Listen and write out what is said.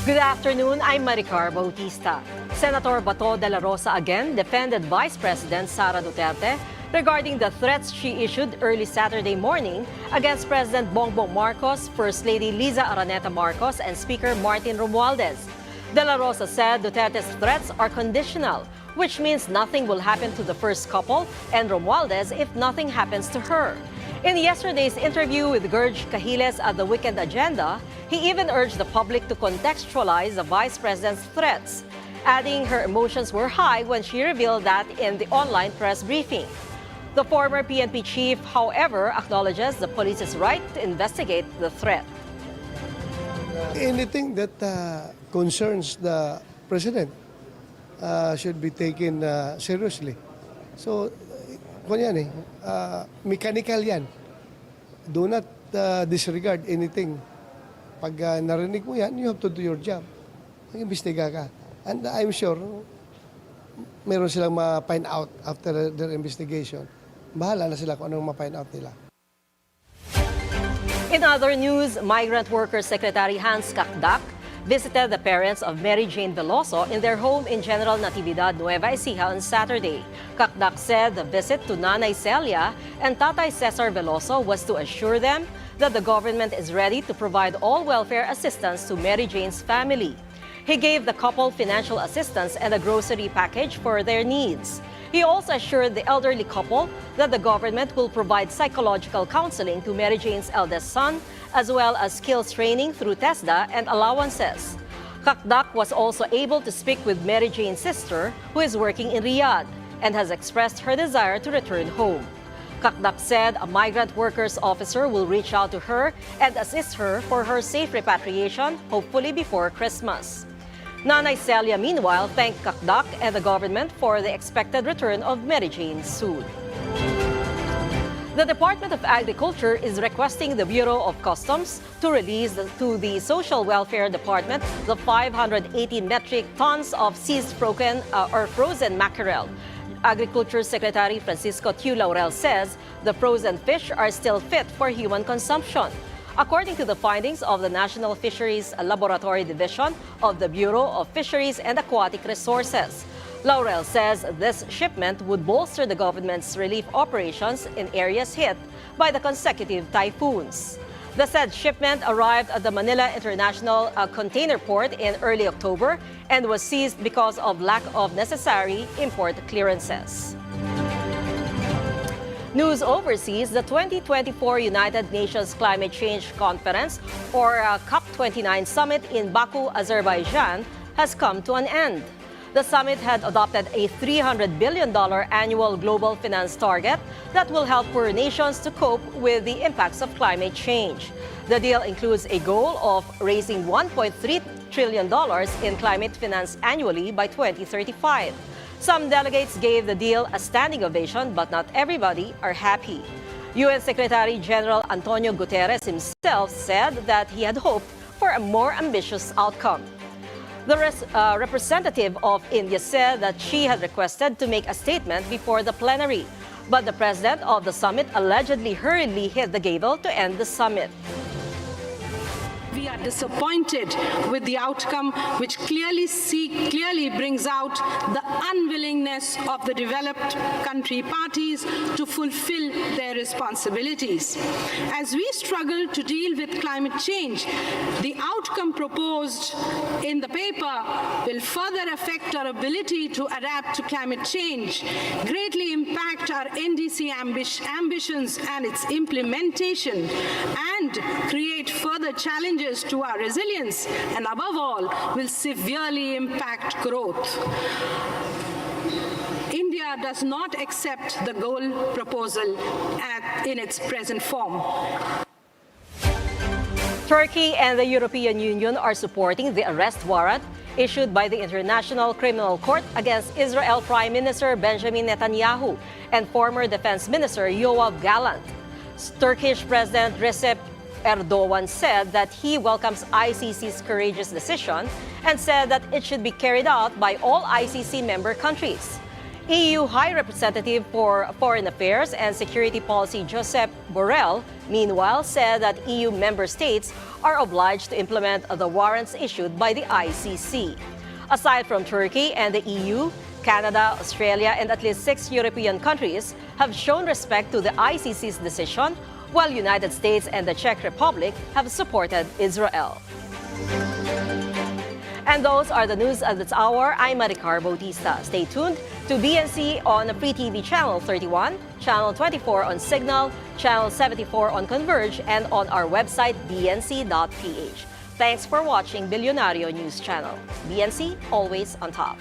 Good afternoon, I'm Maricar Bautista. Senator Dela Rosa again defended Vice President Sara Duterte regarding the threats she issued early Saturday morning against President Bongbong Marcos, First Lady Liza Araneta Marcos, and Speaker Martin Romualdez. Dela Rosa said Duterte's threats are conditional, which means nothing will happen to the first couple and Romualdez if nothing happens to her. In yesterday's interview with Gerge Cahiles at the Weekend Agenda, he even urged the public to contextualize the Vice President's threats, adding her emotions were high when she revealed that in the online press briefing. The former PNP chief, however, acknowledges the police's right to investigate the threat. Anything that concerns the President should be taken seriously. So, mechanical yan. Do not disregard anything. Pag narinig mo yan, you have to do your job. Mag-imbestiga ka. And I'm sure, meron silang ma-find out after their investigation. Bahala na sila kung anong ma-find out nila. In other news, Migrant Workers Secretary Hans Cacdac visited the parents of Mary Jane Veloso in their home in General Natividad, Nueva Ecija on Saturday. Cacdac said the visit to Nanay Celia and Tatay Cesar Veloso was to assure them that the government is ready to provide all welfare assistance to Mary Jane's family. He gave the couple financial assistance and a grocery package for their needs. He also assured the elderly couple that the government will provide psychological counseling to Mary Jane's eldest son, as well as skills training through TESDA and allowances. Cacdac was also able to speak with Mary Jane's sister, who is working in Riyadh, and has expressed her desire to return home. Cacdac said a migrant workers officer will reach out to her and assist her for her safe repatriation, hopefully before Christmas. Nanay Celia, meanwhile, thanked Cacdac and the government for the expected return of Mary Jane soon. The Department of Agriculture is requesting the Bureau of Customs to release to the Social Welfare Department the 580 metric tons of seized frozen mackerel. Agriculture Secretary Francisco Tiu Laurel says the frozen fish are still fit for human consumption. According to the findings of the National Fisheries Laboratory Division of the Bureau of Fisheries and Aquatic Resources, Laurel says this shipment would bolster the government's relief operations in areas hit by the consecutive typhoons. The said shipment arrived at the Manila International Container Port in early October and was seized because of lack of necessary import clearances. News overseas, the 2024 United Nations Climate Change Conference, or COP29 summit in Baku, Azerbaijan, has come to an end. The summit had adopted a $300 billion annual global finance target that will help poor nations to cope with the impacts of climate change. The deal includes a goal of raising $1.3 trillion in climate finance annually by 2035. Some delegates gave the deal a standing ovation, but not everybody are happy. UN Secretary General Antonio Guterres himself said that he had hoped for a more ambitious outcome. The representative of India said that she had requested to make a statement before the plenary, but the president of the summit allegedly hurriedly hit the gavel to end the summit. We are disappointed with the outcome, which clearly brings out the unwillingness of the developed country parties to fulfill their responsibilities. As we struggle to deal with climate change, the outcome proposed in the paper will further affect our ability to adapt to climate change, greatly impact our NDC ambitions and its implementation, and create further challenges to our resilience, and above all, will severely impact growth. India does not accept the goal proposal in its present form. Turkey and the European Union are supporting the arrest warrant issued by the International Criminal Court against Israel Prime Minister Benjamin Netanyahu and former Defense Minister Yoav Gallant. Turkish President Recep Erdogan said that he welcomes ICC's courageous decision and said that it should be carried out by all ICC member countries. EU High Representative for Foreign Affairs and Security Policy Josep Borrell, meanwhile, said that EU member states are obliged to implement the warrants issued by the ICC. Aside from Turkey and the EU, Canada, Australia, and at least 6 European countries have shown respect to the ICC's decision, while United States and the Czech Republic have supported Israel. And those are the news at this hour. I'm Maricar Bautista. Stay tuned to BNC on Free TV Channel 31, Channel 24 on Cignal, Channel 74 on Converge, and on our website, bnc.ph. Thanks for watching Bilyonaryo News Channel. BNC, always on top.